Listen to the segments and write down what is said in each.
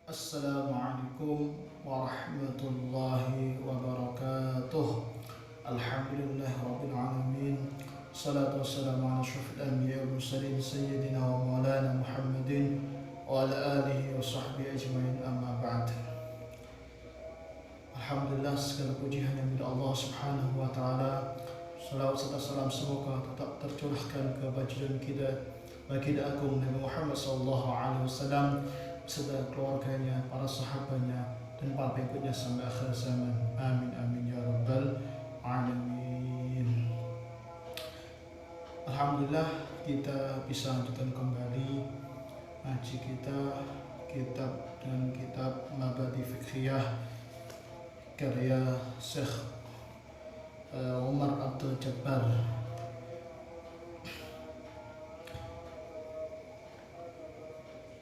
Assalamualaikum warahmatullahi wabarakatuh. Alhamdulillah rabbil alamin. Salatu wassalamu ala asyrafil anbiya wal mursalin sayyidina wa maulana Muhammadin wa ala alihi wa sahbihi ajmain, amma ba'd. Alhamdulillah, segala puji hanya milik Allah Subhanahu wa taala. Salawat serta salam semoga tetap tercurahkan ke baginda kita, baginda agung Nabi Muhammad sallallahu alaihi wasallam beserta keluarganya, para sahabatnya, dan para pengikutnya sampai akhir zaman. Amin amin ya rabbal alamin. Alhamdulillah, kita bisa lanjutkan kembali ngaji kita kitab Mabadi Fiqhiyah karya Syekh Umar Abdul Jabbar.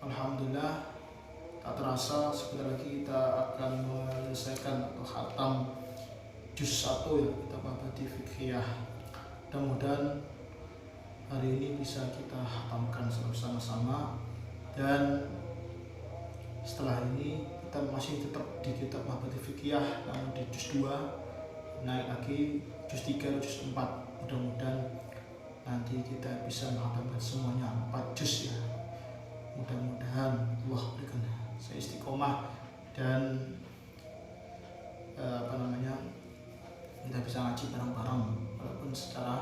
Alhamdulillah, tak terasa sebentar lagi kita akan menyelesaikan atau khatam juz 1 ya, kitab Mabadi Fiqhiyah. Mudah-mudahan hari ini bisa kita khatamkan bersama-sama, dan setelah ini kita masih tetap di kitab Mabadi Fiqhiyah, namun di juz 2 naik lagi juz 3, juz 4. Mudah-mudahan nanti kita bisa menghatamkan semuanya 4 juz ya. Mudah-mudahan Allah berikan saya istiqomah dan kita bisa ngaji bareng-bareng walaupun secara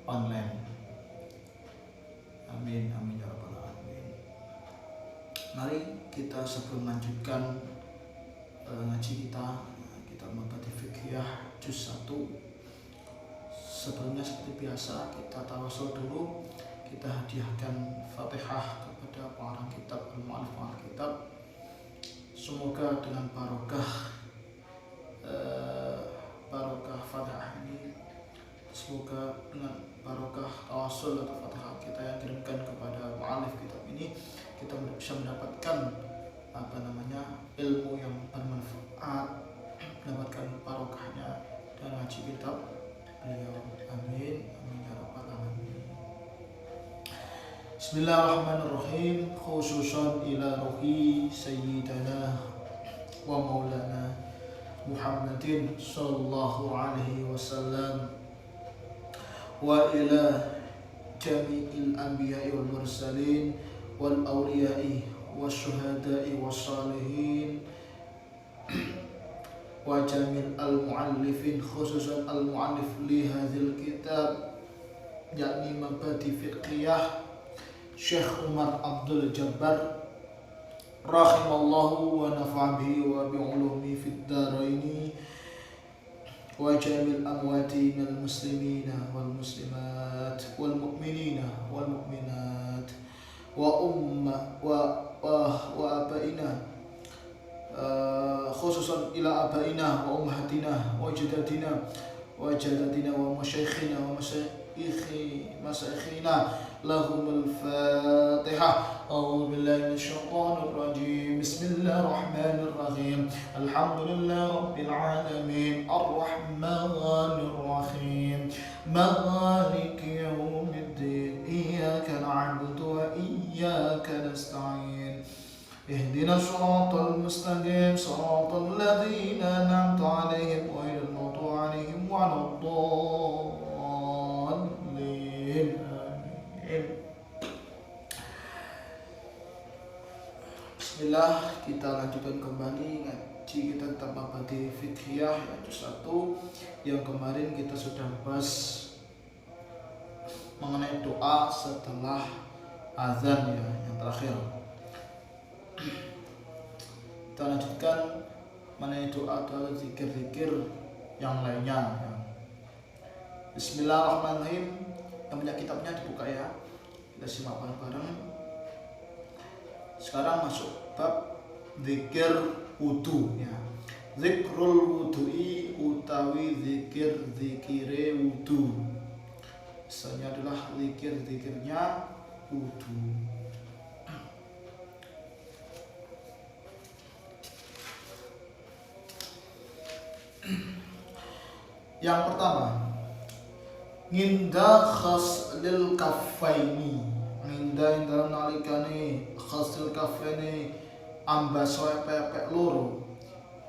online. Amin amin ya rabbal alamin. Mari kita sebelum melanjutkan ngaji kita Mabadi Fiqhiyah juz 1, sebelumnya seperti biasa kita tawasul dulu. Kita hadiahkan Fatihah kepada pengarang kitab, al-mu'allif pengarang kitab. Semoga dengan barokah Fatihah ini, semoga dengan barokah tawasul atau Fatihah kita yang kirimkan kepada mu'allif kitab ini, kita bisa mendapatkan ilmu yang bermanfaat, mendapatkan barokahnya dan ngaji kitab beliau. Amin amin ya rabbal alamin. Bismillahirrahmanirrahim. Khususan ila ruhi sayyidana wa maulana Muhammadin sallallahu alaihi wasallam wa ila jami'il anbiya'i wal mursalin wal awliya'i was syuhada'i was salihin wa jamil al muallifin, khususan al muallif li hadzal kitab yakni Mabadi Fiqhiyah Syekh Umar Abdul Jabbar rahimallahu wa nafa'a bihi wa bi'ulumi fid dharaini wa jamil amwati minal muslimina wal muslimat wal mu'minina wal mu'minat wa abaina, khususan ila abaina wa ummahatina wa jadatina wa masyayikhina wa masyayikhina lahumul fatihah. A'udzu billahi minasyaitonir rajim. Bismillahirrahmanirrahim. Alhamdulillahi rabbil alamin, arrahmanir rahim, maliki yaumiddin, iyyaka na'budu wa iyyaka nasta'in, ihdinas siratal mustaqim, siratal ladzina an'amta 'alaihim ghairil maghdubi 'alaihim waladdallin. Bismillah, kita lanjutkan kembali ngaji kita tentang Mabadi Fiqhiyah juz 1 yang kemarin kita sudah bahas mengenai doa setelah azan ya, yang terakhir. Kita lanjutkan mengenai doa atau zikir-zikir yang lainnya ya. Bismillahirrahmanirrahim. Yang punya kitabnya dibuka ya, kita simak bareng-bareng. Sekarang masuk bab zikir wudu ya. Zikrul wudu'i utawi zikire wudu. Misalnya adalah zikirnya wudu. Yang pertama, nginda khaslil kaffaini, nginda nalikane khaslil kaffaini ambaso epek loro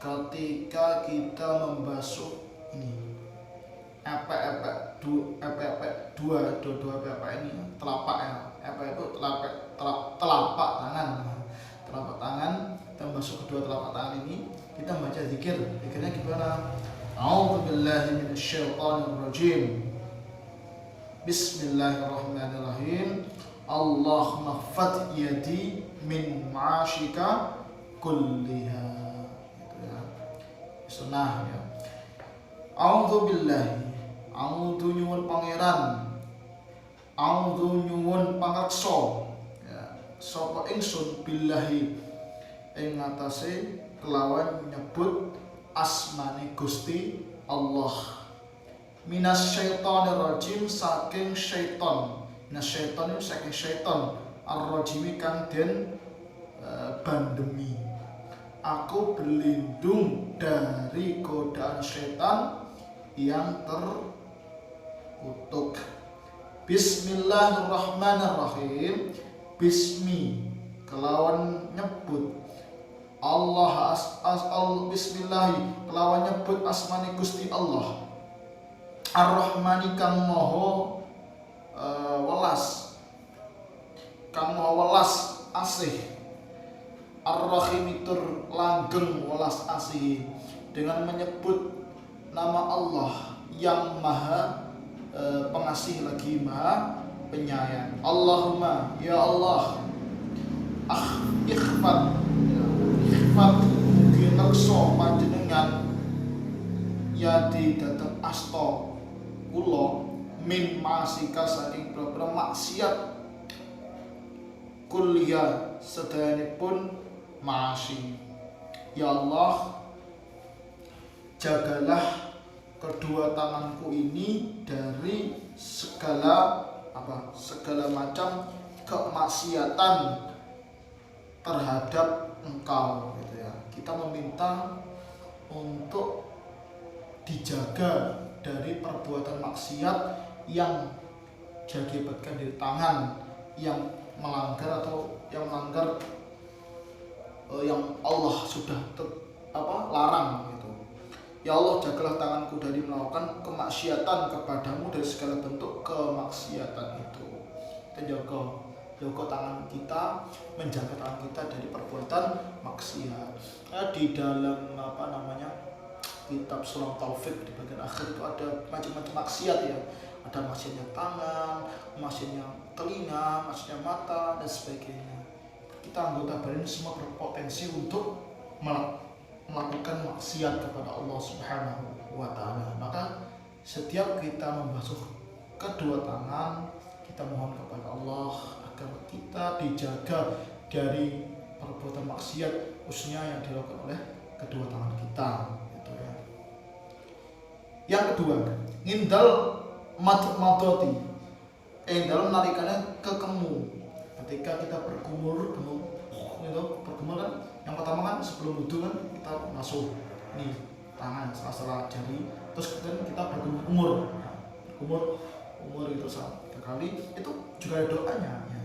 ketika kita membasuh ini epek dua ini telapak itu telapak tangan kita membasuh kedua telapak tangan ini kita baca zikirnya gimana? A'udzubillahi minasyaitonirrajim. Bismillahirrahmanirrahim. Allahumma khfad yadi min ma'asyika kulliha. Itu ya. Sunnah ya. A'udzubillahi. A'udzu nyuwun pangeran. A'udzu nyuwun pangreksa. Ya. Sapa ingsun billahi ing ngatasé kelawan nyebut asmane Gusti Allah. Minas syaitonir rajim saking syaiton. Minas syaiton itu saking syaiton. Ar-rajimi kang den bandemi. Aku berlindung dari godaan syaitan yang terkutuk. Bismillahirrahmanirrahim. Bismi kelawan nyebut Allah bismillahi kelawan nyebut asmani Gusti Allah. Ar-Rahmani kang maha welas asih. Ar-Rahim tur langgeng welas asih. Dengan menyebut nama Allah yang maha pengasih lagi maha penyayang. Allahumma ya Allah ikhfad mugi nekso panjenengan yadi dateng asta kula min masika saking boro maksiat kuliah sedayanipun maasi. Ya Allah, jagalah kedua tanganku ini dari segala macam kemaksiatan terhadap Engkau gitu ya. Kita meminta untuk dijaga dari perbuatan maksiat yang diakibatkan dari tangan yang melanggar yang Allah sudah larang gitu. Ya Allah, jagalah tanganku dari melakukan kemaksiatan kepadamu dari segala bentuk kemaksiatan itu. Kita jaga tangan kita, menjaga tangan kita dari perbuatan maksiat. Di dalam kitab Sulam Taufik di bagian akhir itu ada macam-macam maksiat ya. Ada maksiatnya tangan, maksiatnya telinga, maksiatnya mata dan sebagainya. Kita anggota badan semua berpotensi untuk melakukan maksiat kepada Allah Subhanahu wa taala. Maka setiap kita membasuh kedua tangan, kita mohon kepada Allah agar kita dijaga dari perbuatan maksiat khususnya yang dilakukan oleh kedua tangan kita gitu ya. Yang kedua, ngindal madoti dalam narikannya kekemu. Ketika kita berkumur kan yang pertama kan sebelum wudu kan kita masuk nih tangan sela-sela jari, terus kemudian kita berkumur itu sekali itu juga ada doanya ya.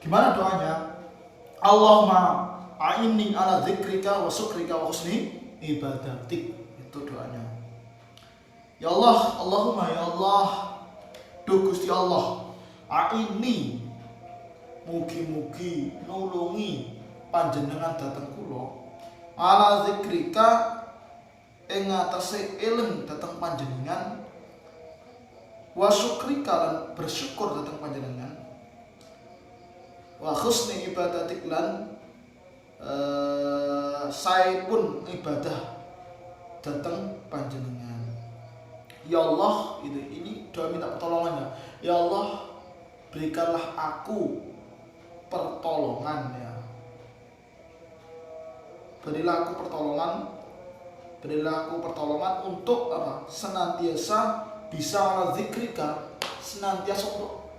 Gimana doanya? Allahumma a'inni ala dzikrika wa syukrika wa husni ibadatik. Itu doanya. Ya Allah, Allahumma ya Allah, duh Gusti Allah, a'inni mugi-mugi nulungi panjenengan dhateng kula ala dzikrika ing atase eling dhateng panjenengan wa syukrika lan bersyukur dhateng panjenengan wa husni ibadatik lan saepun ibadah dhateng panjenengan. Ya Allah, ini doa minta pertolongannya. Ya Allah, berikanlah aku pertolongan ya. Berilah aku pertolongan untuk senantiasa bisa ala zikrika, senantiasa untuk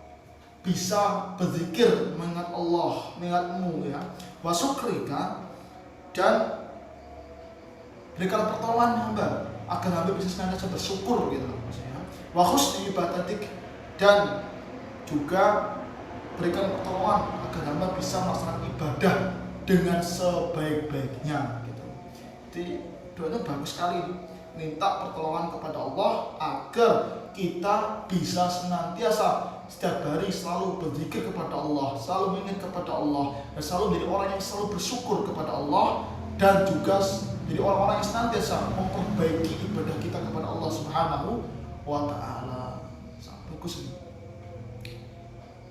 bisa berzikir mengingat Allah, mengingatmu ya. Wa syukrika, dan berikan pertolongan hamba agar hamba bisa senantiasa bersyukur gitu maksudnya. Wa husni ibadatik, dan juga berikan pertolongan agar hamba bisa melaksanakan ibadah dengan sebaik-baiknya gitu. Jadi doanya bagus sekali, minta pertolongan kepada Allah agar kita bisa senantiasa setiap hari selalu berzikir kepada Allah, selalu mengingat kepada Allah, dan selalu menjadi orang yang selalu bersyukur kepada Allah, dan juga jadi orang-orang yang senantiasa memperbaiki ibadah kita kepada Allah Subhanahu wa Ta'ala. Sangat bagus ini.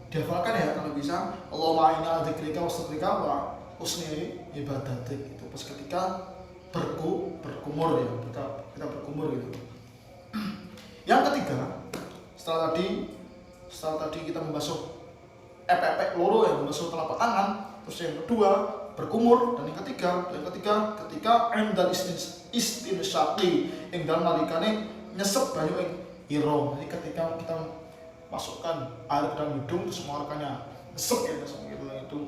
Dihafalkan ya kalau bisa. Allahumma inna dzikrika wa syukrika wa husni ibadatik. Itu pas ketika berkumur ya, kita berkumur gitu. Yang ketiga, setelah tadi kita membasuh epek loro ya, membasuh telapak tangan. Terus yang kedua berkumur, dan yang ketiga ketika endal istinsyaqi yang dalam nalikane nyesep banyu ing ira. Jadi ketika kita masukkan air ke dalam hidung terus mengeluarkannya nyesep ya, nyesep gitu hidung.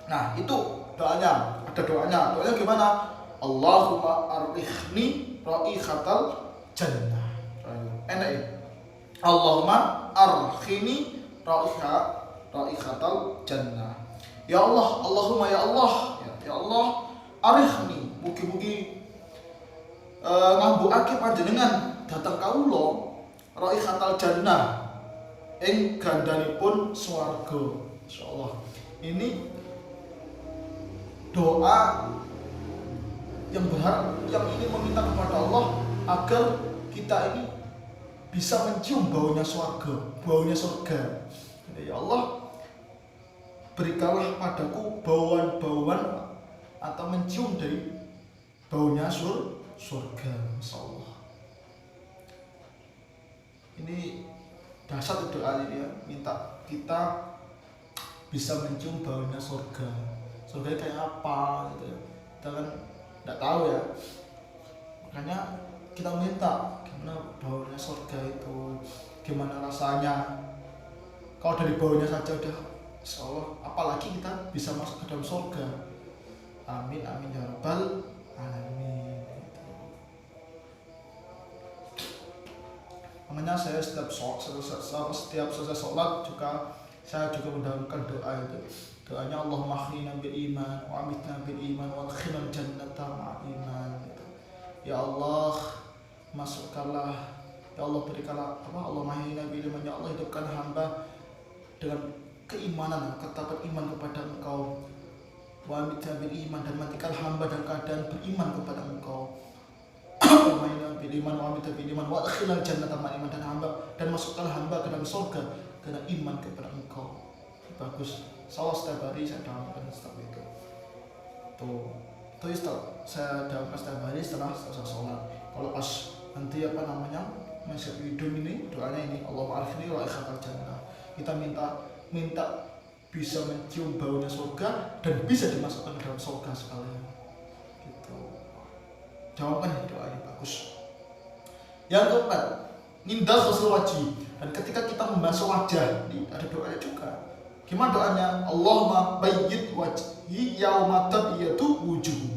Nah, itu doanya, ada doanya. Doanya gimana? Allahumma arikhni raihatal jannah. Enak ya? Allahumma arkhini raihatal jannah. Ya Allah, Allahumma ya Allah, ya Allah, arikhni, mugi-mugi ngambukake panjenengan datang kawula raihatal jannah ing gandanipun swarga. Insyaallah. Ini doa yang ingin meminta kepada Allah agar kita ini bisa mencium baunya surga. Ya Allah, berikanlah padaku bauan-bauan atau mencium dari baunya surga. Insyaallah. Ini dasar doa ini ya, minta kita bisa mencium baunya surga. Surga kayak apa gitu ya. Kita kan tidak tahu ya. Makanya kita minta gimana baunya surga itu, gimana rasanya. Kalau dari baunya saja udah insyaallah, apalagi kita bisa masuk ke dalam surga. Amin amin ya rabbal alamin. Makanya saya setiap selesai sholat saya juga mendahulukan doa itu. Doanya Allahumma akhrina bil iman wa amitna bil iman wa adkhilna jannata ma'al iman gitu. Ya Allah, masukkanlah, ya Allah berikanlah Allahumma akhrina bil iman, ya Allah hidupkan hamba dengan keimanan, ketakwaan iman kepada Engkau. Wa amitna bil iman, dan matikan hamba dalam keadaan beriman kepada Engkau. Allahumma bil iman wa amitna bil iman wa adkhilna jannata ma'al iman, dan masukkanlah hamba ke dalam surga karena iman kepada Engkau. Bagus. Salah setiap hari saya doakan setelah itu. Itu saya doakan setiap hari setelah selesai sholat. Kalau pas nanti masuk hidung ini, doanya ini Allahumma arifni raihatal jannah. Kita minta bisa mencium baunya surga dan bisa dimasukkan ke dalam surga sekalian. Gitu. Jawaban doa ini bagus. Yang keempat, nindal ghusl wajhi, dan ketika kita membasuh wajah, ini ada doanya juga. Gimana doanya? Allahumma bayyid wajhi yauma tabyatu wujuh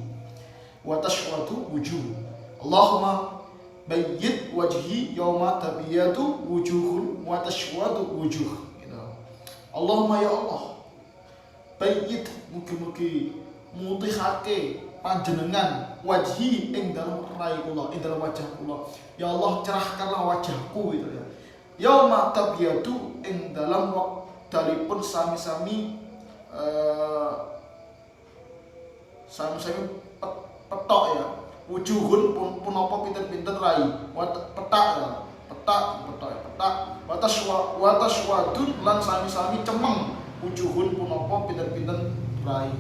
wa tashwatu wujuh. Allahumma bayyid wajhi yauma tabyatu wujuhun wa tashwatu wujuh. Gitu. Allahumma ya Allah, bayyid, mugi-mugi mutihake panjenengan wajhi ing dalam rai kula, ing dalam wajah kula. Ya Allah, cerahkanlah wajahku gitu ya. Yauma tabyatu ing dalam dalipun sami-sami petok ya, wujuhun pun apa pinten-pinten rai, petak wataswadun lan sami-sami cemeng, wujuhun pun apa pinten-pinten rai.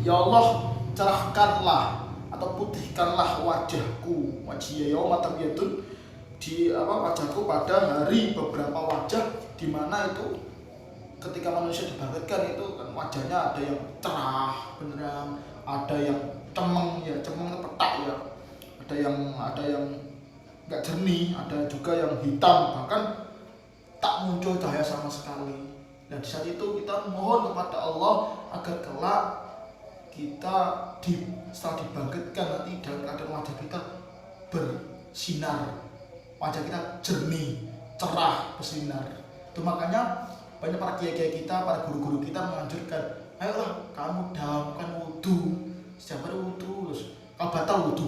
Ya Allah, cerahkanlah atau putihkanlah wajahku, wajhiya yauma tabyatun, di wajahku pada hari beberapa wajah di mana itu ketika manusia dibangkitkan itu kan wajahnya ada yang cerah beneran, ada yang cemeng petak ya, ada yang nggak jernih, ada juga yang hitam, bahkan tak muncul cahaya sama sekali. Dan di saat itu kita mohon kepada Allah agar kelak kita setelah dibangkitkan nanti dalam keadaan wajah kita bersinar, wajah kita jernih, cerah, bersinar. Itu makanya banyak para kiai-kiai kita, para guru-guru kita menganjurkan ayolah kamu dawamkan wudu, setiap hari wudu terus. Kalau batal wudu,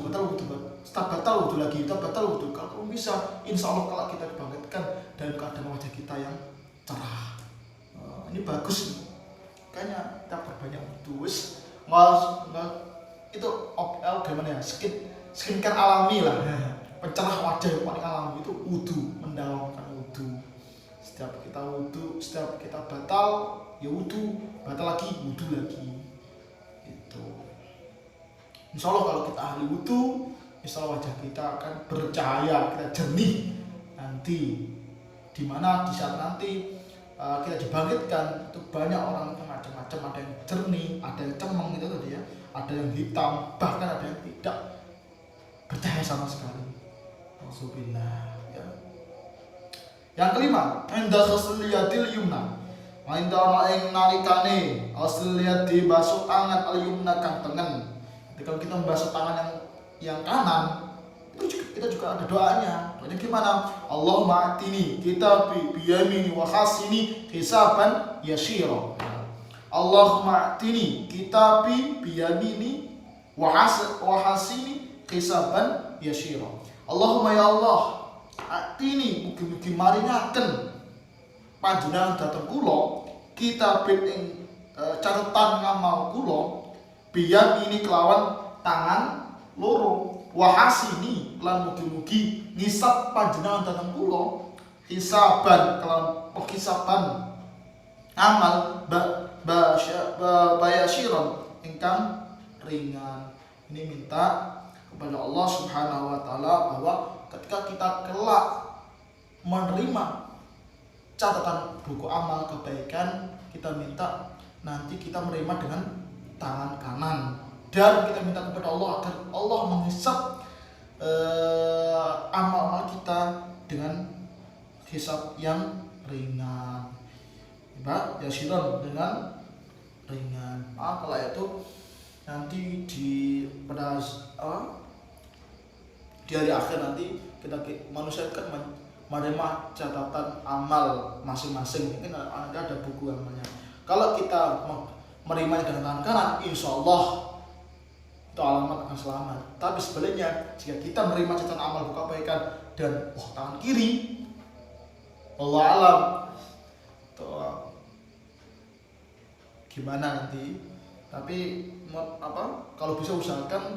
setelah batal wudu lagi, kalau kamu bisa, insya Allah kalau kita dibangkitkan dalam keadaan wajah kita yang cerah. Ini bagus, kayaknya kita perbanyak wudu. Itu gimana ya, skincare alami lah, pencerah wajah yang paling alami itu wudu, mendawamkan wudu. Setiap kita batal ya wudu, batal lagi wudu lagi. Itu insya Allah kalau kita ahli wudu, insya Allah wajah kita akan bercahaya, kita jernih nanti. Dimana di saat nanti kita dibangkitkan itu banyak orang itu macam-macam, ada yang jernih, ada yang cemeng itu tadi ya, ada yang hitam, bahkan ada yang tidak bercahaya sama sekali. Alhamdulillah ya. Yang kelima, inda khusliyatil yumna, inda ing nalikane asliyat dibasuh tangan al yumna kang tengen. Ketika kita membasuh tangan yang kanan, itu kita juga ada doanya. Doanya gimana? Allahumma atini kita biyamini wa hasini hisaban yashira. Allahumma atini kita biyamini wa hasini hisaban yashira. Allahumma ya Allah, atini mugi-mugi maringaken panjenengan dhateng kula kita ing catatan ngamal kula biyamini kelawan tangan loro. Wahasini lan mugi-mugi ngisap panjenengan dhateng kula hisaban kelan penghisaban amal bayasyiron ingkang ringan. Ini minta kepada Allah Subhanahu wa taala bahwa ketika kita kelak menerima catatan buku amal kebaikan, kita minta nanti kita menerima dengan tangan kanan. Dan kita minta kepada Allah agar Allah menghisap amal-amal kita dengan hisap yang ringan, ya siron dengan ringan. Kalau itu nanti di hari akhir nanti manusia kan menerima catatan amal masing-masing. Mungkin ada buku yang namanya. Kalau kita menerimanya dengan tangan kanan, insya Allah itu alamat akan selamat. Tapi sebaliknya, jika kita menerima catatan amal kebaikan dan tangan kiri, Allah alam gimana nanti. Tapi kalau bisa usahakan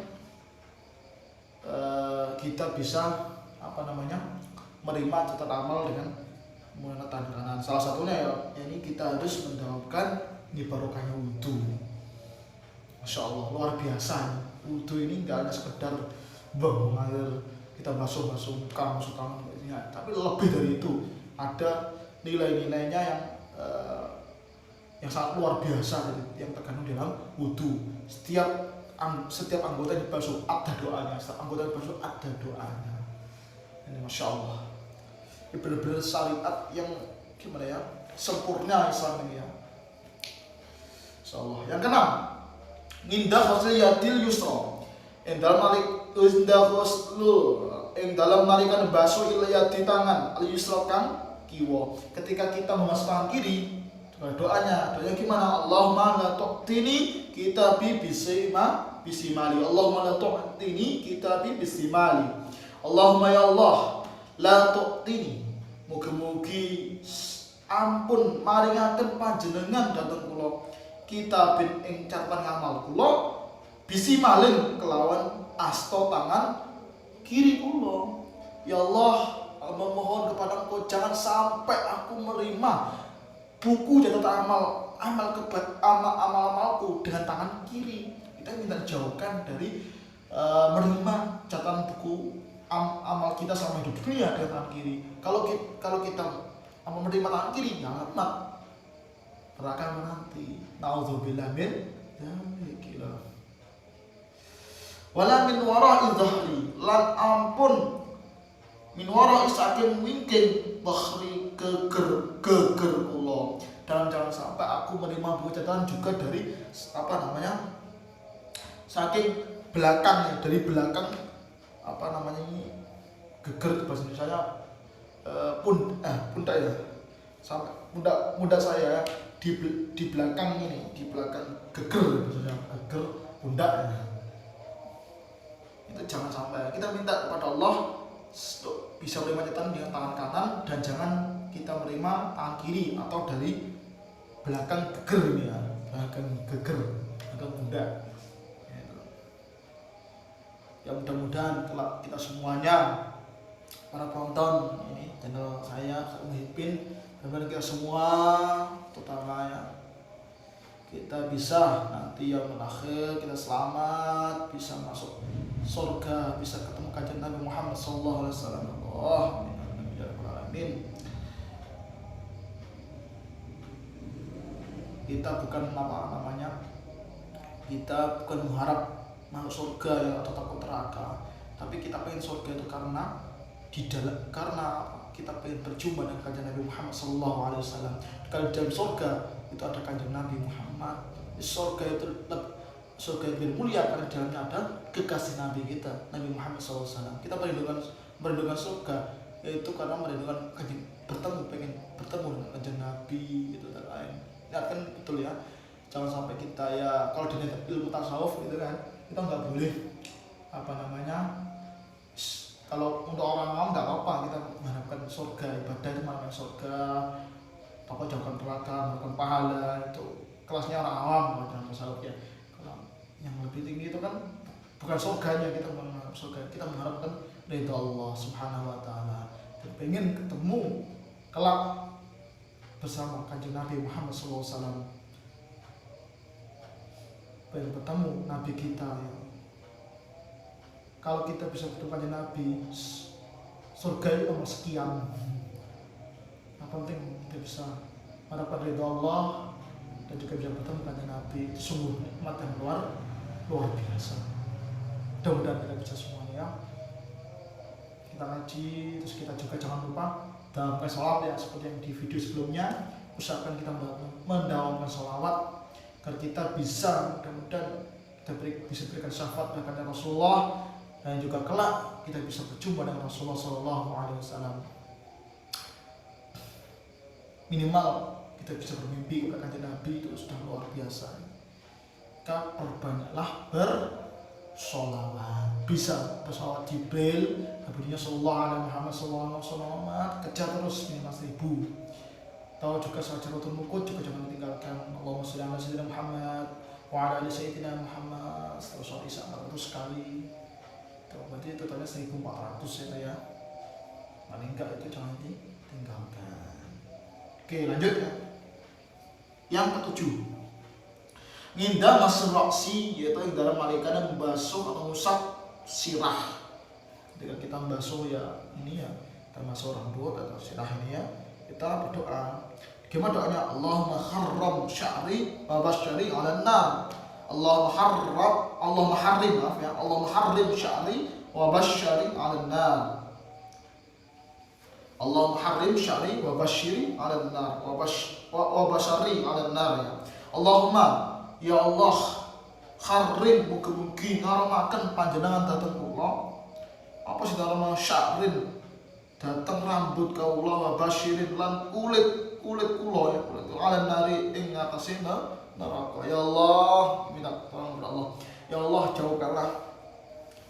kita bisa menerima catatan amal dengan menggunakan tangan kanan. Salah satunya ya ini kita harus mendapatkan ini barokahnya wudu. Masya Allah, luar biasa. Wudu ini nggak hanya sekedar buang air, kita basuh muka, basuh tangan, tapi lebih dari itu. Ada nilai-nilainya yang sangat luar biasa yang terkandung dalam wudu. Setiap anggota yang dibasuh ada doanya. Ini Masya Allah. Ini benar-benar syariat yang gimana ya, sempurna Islam ini ya. Insya Allah. Yang keenam, indah khusliyatil yusra, ing dalam nalikan basuh ilayati tangan al yusra kang kiwa. Ketika kita membasuh tangan kiri, doanya gimana? Allahumma la tu'tini kitabi bisimali. Allahumma la tu'tini kitabi bisimali. Allahumma ya Allah la tu'tini, mugi-mugi ampun maringaken panjenengan dhateng kula kitabin ing catatan ngamal kula bisimalin kelawan asta tangan kiri kula. Ya Allah, memohon kepada Engkau jangan sampai aku menerima buku catatan amalku dengan tangan kiri. Kita minta dijauhkan dari menerima catatan buku amal kita selama hidup dunia dengan tangan kiri. Kalau kita menerima tangan kiri, ya amat neraka menanti. Nauzubillah min dzalik. Wala min wara'i dhahri, lan ampun min wara'i saking wingking dhahri geger kula. Dan jangan sampai aku menerima buku catatan juga dari saking belakang, dari belakang ini geger bahasa Indonesia pundak ya, sampai pundak saya ya. di belakang ini, di belakang geger, maksudnya geger pundak ya. Itu jangan sampai. Kita minta kepada Allah untuk bisa menerima catatan dengan tangan kanan, dan jangan kita menerima tangan kiri atau dari belakang geger ini ya, belakang geger atau pundak. Ya mudah-mudahan kita semuanya, para penonton ini channel saya Muhyiddin, benar kita semua terutama ya, kita bisa nanti yang akhir kita selamat, bisa masuk surga, bisa ketemu kajian Nabi Muhammad SAW. Amin. Kita bukan kita bukan mengharap masuk surga ya atau takut neraka, tapi kita pengen surga itu karena kita pengen berjumpa dengan kajian Nabi Muhammad SAW. Kalau dalam surga itu ada kajian Nabi Muhammad, surga itu lebih mulia karena di dalamnya ada kekasih Nabi kita, Nabi Muhammad SAW. Kita merindukan surga yaitu karena merindukan pengen bertemu dengan kajian Nabi itu dan lain. Ya kan betul ya. Jangan sampai kita ya, kalau di ilmu tasawuf gitu kan, kita nggak boleh kalau untuk orang awam nggak apa-apa kita mengharapkan surga, ibadah itu mengharapkan surga, pokoknya jauhkan neraka, mengharapkan pahala, itu kelasnya orang awam kalau dalam tasawuf ya. Kalau yang lebih tinggi itu kan bukan surganya kita mengharap surga, kita mengharapkan ridha Allah Subhanahu Wa Taala, dan pengen ketemu kelak bersama kanjeng Nabi Muhammad SAW, pengen bertemu Nabi kita ya. Kalau kita bisa bertemu kanjeng Nabi, surga itu nomor sekian. Yang penting kita bisa mendapatkan ridha Allah dan juga bisa bertemu kanjeng Nabi, itu sungguh nikmat yang luar biasa. Mudah-mudahan kita bisa semuanya ya. Kita ngaji, terus kita juga jangan lupa dalam sholat ya, seperti yang di video sebelumnya, usahakan kita mendawamkan sholawat agar kita bisa mudah-mudahan kita bisa berikan syafaat kepada Rasulullah, dan juga kelak kita bisa berjumpa dengan Rasulullah SAW. Minimal kita bisa bermimpi kepada kanjeng Nabi, itu sudah luar biasa. Kita perbanyaklah bersolawat, bisa bersolawat Jibril, Nabi Sallallahu Alaihi Muhammad SAW, kejar terus minimal 1000. Tahu juga Sajaratul Mukut juga jangan ditinggalkan. Allahumma sholli ala sayyidina Muhammad wa ala ali sayyidina Muhammad, terus 400 kali. Berarti totalnya 1400 itu ya. Paling enggak itu jangan ditinggalkan. Oke, lanjut ya. Yang ketujuh, nginda masroksi, yaitu yang dalam malaikat yang membasuh atau mengusap sirah. Ketika kita membasuh ya ini ya, termasuk rambut atau sirah ini ya, kita berdoa. Gimana doanya? Allahumma harram sya'ri wa basyari 'alan nar. Allahumma harrim sya'ri wa basyari 'alan nar. Allahumma harrim sya'ri wa basyari 'alan nar wa basyari 'alan nar ya. Allahumma ya Allah, harrim mugi-mugi ngaramaken panjenengan dhateng kula. Apa sih dalam sya'rin datang rambut kaula, wa basyirin lan kulit kula ya, kulit 'alan nari ing ngatasi neraka. Ya Allah, minta tolong kepada Allah. Ya Allah, jauhkanlah,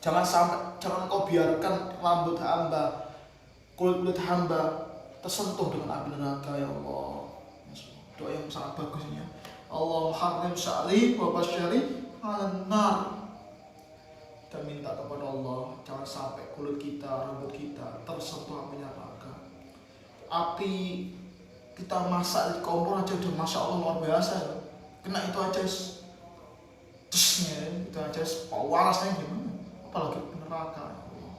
jangan kau biarkan rambut hamba, kulit hamba tersentuh dengan api neraka ya Allah. Doa yang sangat bagus ini ya. Allah harrim sya'ri wa basyari 'alan nar. Kita minta kepada Allah jangan sampai kulit kita, rambut kita tersentuh api neraka. Api kita masak di kompor aja udah masya Allah luar biasa ya. Kena itu aja terusnya itu aja panasnya gimana, apalagi neraka ya Allah.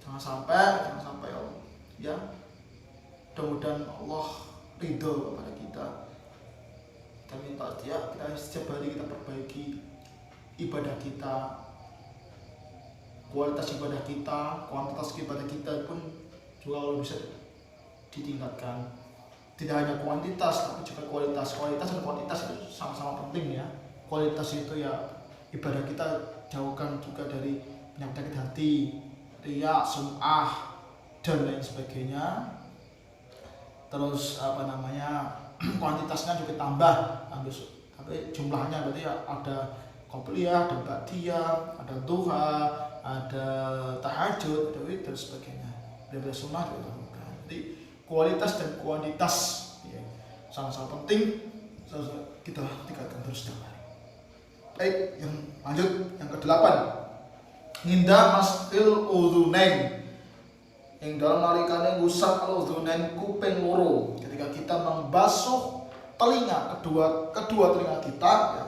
Jangan sampai ya Allah ya. Mudah-mudahan Allah ridho kepada kita. Kita minta dia, kita setiap hari kita perbaiki ibadah kita, kualitas ibadah kita, kuantitas ibadah kita pun juga bisa ditingkatkan. Tidak hanya kuantitas tapi juga kualitas. Kualitas dan kuantitas itu sama-sama penting ya. Kualitas itu ya ibadah kita jauhkan juga dari penyakit hati, riya, sum'ah dan lain sebagainya. terus kuantitasnya juga tambah, tapi jumlahnya berarti ada qobliyah, ada ba'diyah, ada duha, ada tahajud, ada witir dan sebagainya. Daripada sunnah dilakukan. Jadi kualitas dan kuantitas ya, sama-sama penting, kita tingkatkan terus setiap hari. Baik, yang lanjut yang ke-8. Nginda maskil udhunain. Yang dalam nalikane ngusap al-udhunain kuping loro. Ketika kita membasuh telinga kedua telinga kita ya,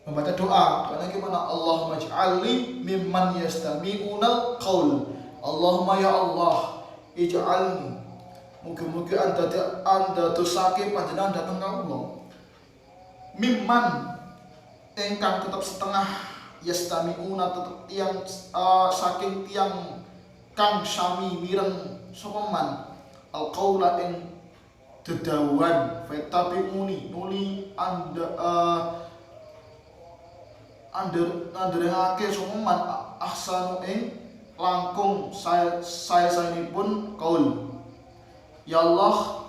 membaca doa. Karena gimana? Allahumma ij'alni mimman yastami'unal qaul. Allahumma ya Allah, ij'alni. Mugi-mugi anda dosake panjenengan datang ka Allah. Mimman ingkang tetap setengah yastami'una tetap tiang saking tiang kang sami mireng sapa man al qaula ing dedawuhan fatabi'uni nuli anderengake suman ahsanu ing langkung saya ini pun kaul. Ya Allah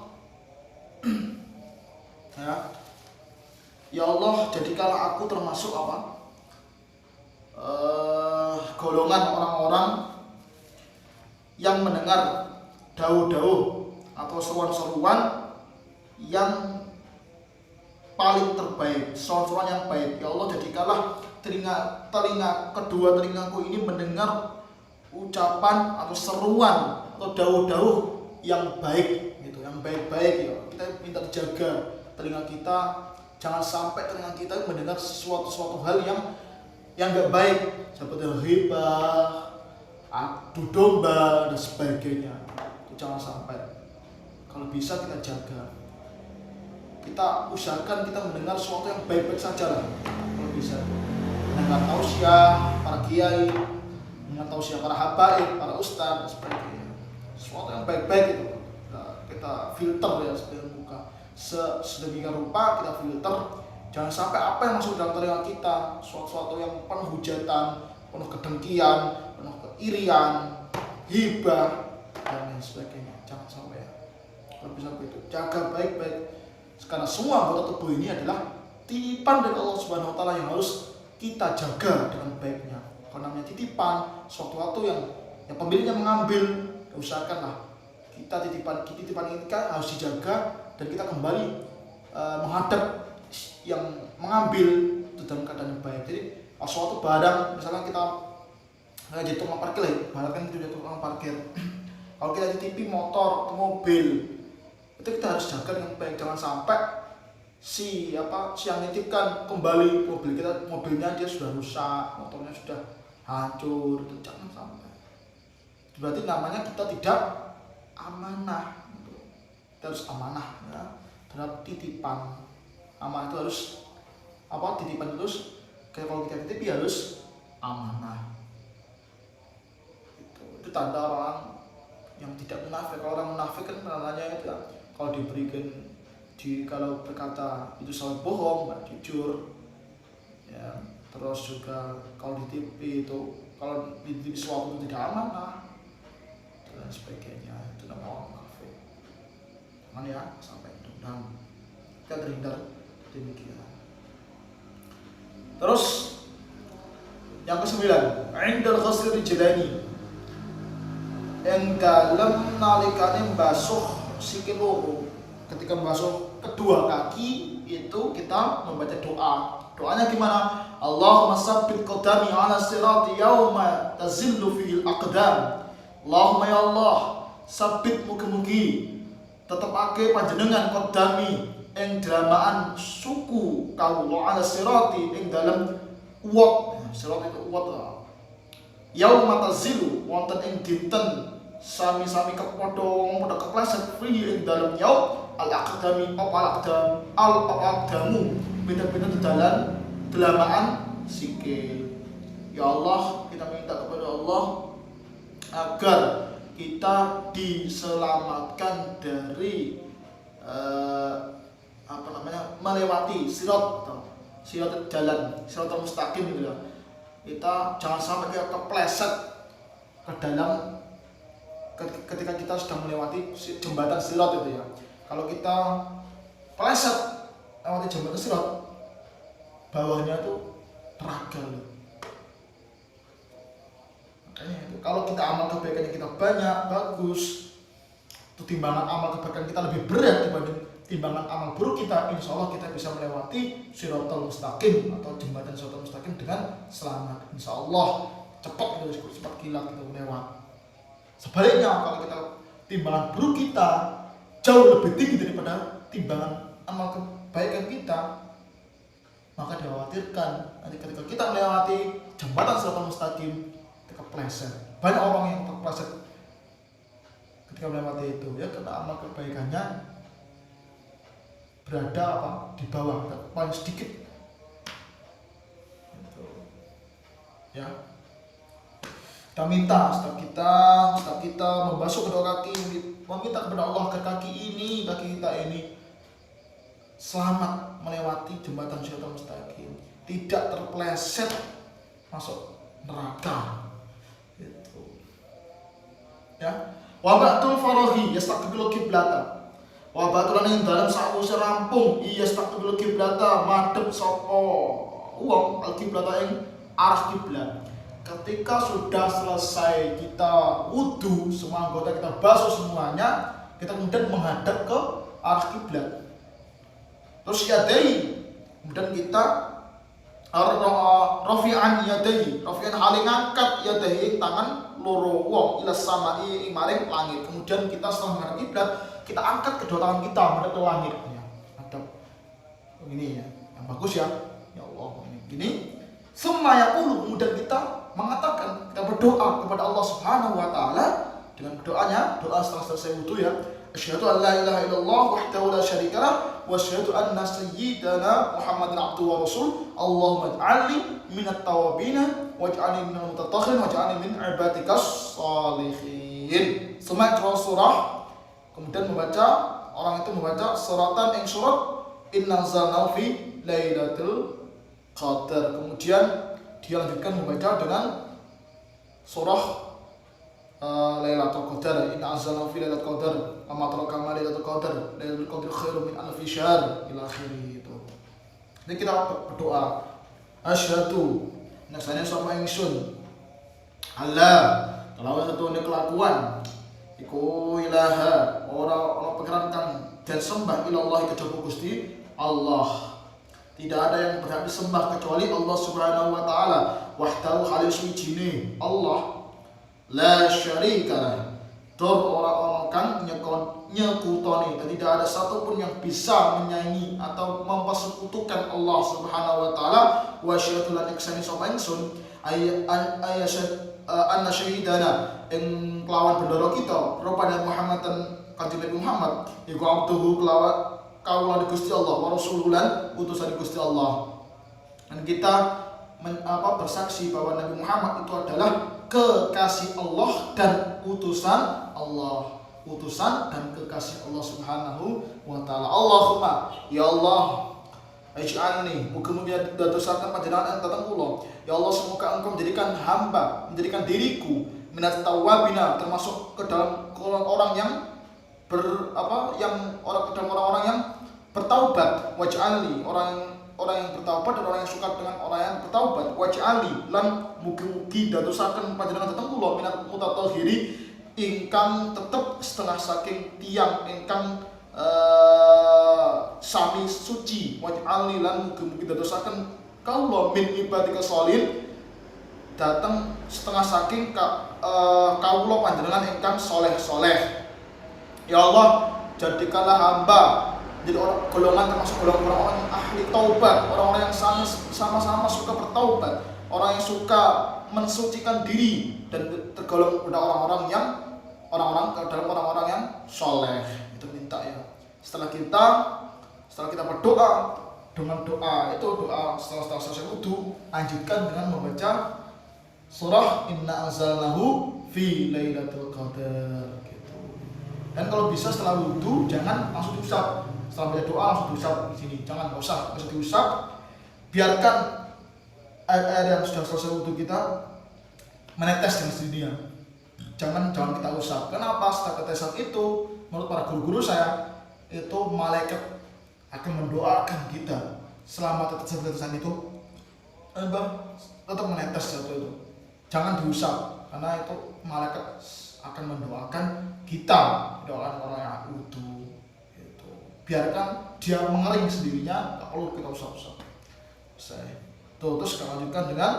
ya Allah, jadikanlah aku termasuk golongan orang-orang yang mendengar dawuh-dawuh atau seruan-seruan yang paling terbaik, seruan-seruan yang baik. Ya Allah, jadikanlah telinga kedua telingaku ini mendengar ucapan atau seruan atau dawuh-dawuh yang baik gitu, yang baik-baik ya. Kita minta dijaga telinga kita, jangan sampai telinga kita mendengar suatu hal yang enggak baik seperti ghibah, adu domba dan sebagainya. Itu jangan sampai. Kalau bisa kita jaga. Kita usahakan kita mendengar sesuatu yang baik-baik saja lah. Kalau bisa. Mendengar tausiah para kiai, mendengar tausiah para habaib, para ustaz dan sebagainya. Sesuatu yang baik-baik itu kita filter ya sebelum buka. Sedemikian rupa kita filter. Jangan sampai apa yang masuk dalam telinga kita, sesuatu yang penuh hujatan, penuh kedengkian, penuh keirian, hibah dan lain sebagainya. Jangan sampai ya. Kalau bisa begitu, jaga baik-baik. Karena semua anggota tubuh ini adalah titipan dari Allah Subhanahu wa taala yang harus kita jaga dengan baiknya. Kalau namanya titipan, sesuatu yang pemiliknya mengambil, ya usahakanlah kita titipan ini kan harus dijaga dan kita kembali menghadap yang mengambil itu dalam keadaan yang baik. Jadi suatu barang, misalnya kita jadi tukang parkir lah, ibaratkan itu jadi tukang parkir. Kalau kita titipi motor atau mobil, itu kita harus jaga dengan baik. Jangan sampai si yang nitipkan kembali mobilnya dia sudah rusak, motornya sudah hancur, itu jangan sampai. Berarti namanya kita tidak amanah. Kita harus amanah ya, terhadap titipan. Amanah itu harus titipan itu kalau kita titipi harus amanah. Itu tanda orang yang tidak munafik. Kalau orang munafik kan tandanya itu ya, kalau diberikan kalau berkata itu salah bohong, nggak jujur ya. Terus juga kalau ditipi itu, kalau ditipi sesuatu itu tidak amanah dan sebagainya, itu namanya orang munafik. Jangan ya sampai itu, dan kita terhindar demikian. Terus yang ke-9, indal ghusl rijlaini, yang dalam nalikane mbasuh sikil loro. Ketika membasuh kedua kaki itu kita membaca doa. Doanya gimana? Allahumma sabbit qadami ala sirati yauma tazillu fihi al-aqdam. Allahumma ya Allah, sabbit mugi-mugi tetepake panjenengan qadami ing dramaan suku kawula ala sirati ing dalam uwat. Sirat itu uwat. Yauma tazillu wonten ing dinten sami-sami kepodo kepleset fihi ing dalam yaum al-aqdami al-aqdamu beda-beda dalam delamaan sikil. Ya Allah, kita minta kepada Allah agar kita diselamatkan dari melewati sirat jalan, sirat mustaqim gitu ya. Kita jangan sampai kita kepleset ke dalam ketika kita sedang melewati jembatan sirat itu ya. Kalau kita peleset lewati jembatan sirat, bawahnya itu neraka loh. Makanya itu kalau kita amal kebaikannya kita banyak, bagus, itu timbangan amal kebaikan kita lebih berat dibanding timbangan amal buruk kita, insya Allah kita bisa melewati Shiratal Mustaqim atau jembatan Shiratal Mustaqim dengan selamat. Insya Allah cepat kilat kita lewat. Sebaliknya kalau kita timbangan buruk kita jauh lebih tinggi daripada timbangan amal kebaikan kita, maka dikhawatirkan nanti ketika kita melewati jembatan Shiratal Mustaqim kita kepleset. Banyak orang yang terpleset ketika melewati itu ya, karena amal kebaikannya berada di bawah, paling sedikit gitu. Ya, kita minta setiap kita membasuh kedua kaki, meminta kepada Allah ke kaki kita ini selamat melewati jembatan Shiratal Mustaqim, tidak terpleset masuk neraka gitu. Ya, wa ba'dul farahi yastaqbilu qiblata. Wa batulan yang dalam sawise rampung iya staqbil kiblata madhep sapa wong al-kiblata ing arah kiblat. Ketika sudah selesai kita wudu, semua anggota kita basuh semuanya, kita kemudian menghadap ke arah kiblat. Terus yadai, kemudian kita rafi'an yadai, rafi'an hale ngangkat yadai tangan loro wong ila samai maring langit. Kemudian kita setelah menghadap kiblat, kita angkat kedua tangan kita menghadap ke langit ya. Hadap ini ya, yang bagus ya. Ya Allah, ini semua yaqulu, kemudian kita mengatakan, kita berdoa kepada Allah Subhanahu wa taala dengan doanya, doa setelah selesai wudu ya. Asyhadu an la ilaha illallah wahdahu la syarikalah wa asyhadu anna sayyidana Muhammadan abduhu wa rasul. Allahumma ij'alni minat tawabina waj'alni minal mutatahhirin waj'alni min ibadikas shalihin. Semua surah. Kemudian orang itu membaca suratan yang surat Inna anzalnahu fi lailatul qadar. Kemudian dia lanjutkan membaca dengan surah Lailatul Qadar. Inna anzalnahu fi lailatul qadar wa ma adraka ma lailatul qadar lailatul qadri khairum min alfi syahr ila akhirih itu. Jadi kita berdoa asyhadu nasane sapa ingsun Allah kelawan satune kelakuan iku ilaha ora pangeran kang den sembah ilallah kejaba Gusti Allah. Tidak ada yang berhak disembah kecuali Allah Subhanahu wa taala wahdahu halis wijine Allah la syarikalah. Tur ora kang nyekutoni, dan tidak ada satupun yang bisa menyaingi atau mempersekutukan Allah Subhanahu wa taala. Wa syahadu lan iksani sapa ingsun anna syahidana ing kelawan bendoro kita rupane Muhammad dan kanjeng Nabi Muhammad iku abduhu kelawan kaula Gusti Allah wa rasululan utusan Gusti Allah. Dan kita bersaksi bahwa Nabi Muhammad itu adalah kekasih Allah dan utusan Allah, utusan dan kekasih Allah Subhanahu wa taala. Allahumma ya Allah ij'alni muga-muga dadosaken panjenengan dhateng kula. Ya Allah, semoga Engkau menjadikan hamba, menjadikan diriku minat tawabina, termasuk ke dalam orang yang orang-orang yang bertaubat. Waj'alni orang yang bertaubat dan orang yang suka dengan orang yang bertaubat. Waj'alni lan mugi-mugi dadosaken panjenengan dhateng kula minat mutatahhiri ingkang tetep setengah saking tiyang ingkang sami suci. Waj'alni lan mugi-mugi dadosaken kaula min ibadika sholihin dateng setengah saking kaula panjenengan ingkang soleh-soleh. Ya Allah, jadikanlah hamba jadi golongan termasuk golongan orang ahli taubat, orang-orang yang sama-sama suka bertaubat, orang yang suka mensucikan diri dan tergolong pada orang-orang yang soleh. Itu minta ya. Setelah kita berdoa dengan doa itu setelah selesai wudu, lanjutkan dengan membaca surah Inna anzalnahu fi lailatul qadar gitu. Dan kalau bisa setelah wudu jangan langsung diusap. Setelah baca doa langsung diusap di sini. Jangan enggak usah diusap. Biarkan air yang sudah selesai wudu kita menetes dengan sendirinya. jangan kita usap. Kenapa? Tetesan itu menurut para guru-guru saya itu malaikat akan mendoakan kita selama tetesan itu tetap menetes jatuh itu. Jangan diusap karena itu malaikat akan mendoakan kita, doakan orang yang wudu itu. Biarkan dia mengering sendirinya, tak perlu kita usap-usap. Terus kita lanjutkan dengan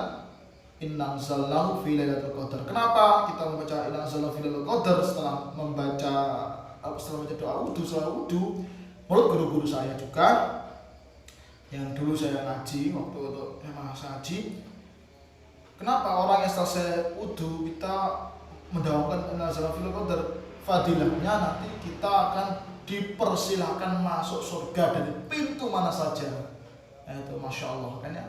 Inna anzalnahu fi lailatul qadar. Kenapa kita membaca Inna anzalnahu fi lailatul qadar setelah membaca doa wudu, setelah wudu? Menurut guru-guru saya juga yang dulu saya ngaji waktu itu ngaji, kenapa orang yang selesai wudu kita mendawamkan Inna anzalnahu fi lailatul qadar? Fadilahnya nanti kita akan dipersilahkan masuk surga dari pintu mana saja. Itu masya Allah kan ya.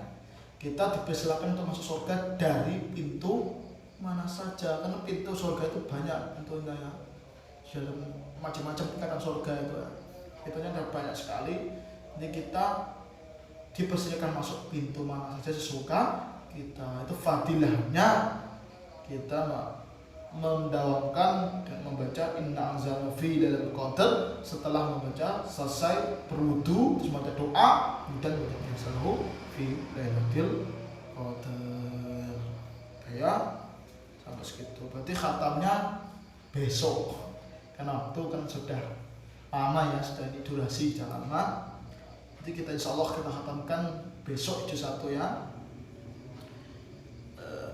Kita dipersilakan untuk masuk surga dari pintu mana saja, karena pintu surga itu banyak pintunya ya, macam-macam tingkatan surga itu ya. Pintunya ada banyak sekali. Jadi kita dipersilakan masuk pintu mana saja sesuka kita. Itu fadilahnya kita mendawamkan dan membaca Inna anzalnahu fi lailatul qadar setelah membaca selesai berwudu, terus membaca doa, kemudian membaca Inna anzalnahu fi lailatul qadar. Ya, sampai segitu. Berarti khatamnya besok. Karena waktu kan sudah lama ya, sudah ini durasi jangan lama. Jadi kita insyaallah kita khatamkan besok juz 1 ya.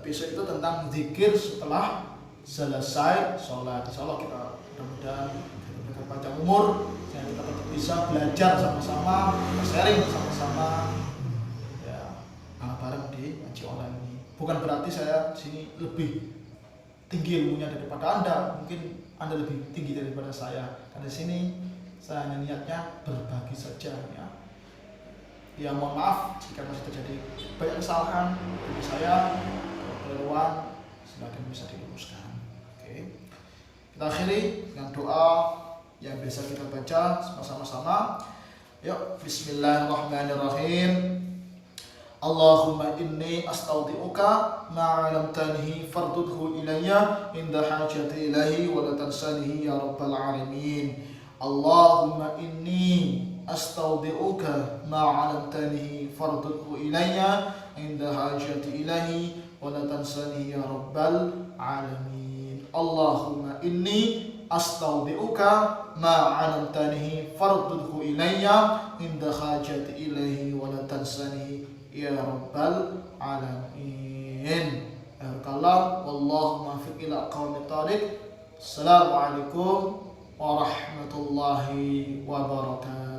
Besok itu tentang zikir setelah selesai sholat. Insyaallah kita mudah-mudahan kita panjang umur, sehingga kita bisa belajar sama-sama, sharing sama-sama ya, bareng di ngaji online ini. Bukan berarti saya sini lebih tinggi ilmunya daripada Anda, mungkin Anda lebih tinggi daripada saya. Karena di sini saya hanya niatnya berbagi saja ya. Ya mohon maaf jika masih terjadi banyak kesalahan dari saya, kekeliruan, silakan bisa diluruskan. Kita akhiri dengan doa yang biasa kita baca bersama-sama. Yuk, bismillahirrahmanirrahim. Allahumma inni astaudi'uka ma'alamtanihi fardudhu ilayya inda hajati ilahi wa la tansanihi ya rabbal alamin. Allahumma inni astaudi'uka ma'alamtanihi fardudhu ilayya inda hajati ilahi wa la tansanihi ya rabbal alamin. Allahumma inni astaudi'uka ma 'alamtanihi fardudhu ilayya inda hajati ilaihi wa la tansanihi ya rabbal alamin. Barakallah wallahu muwaffiq ila aqwamit thariq. Assalamualaikum warahmatullahi wabarakatuh.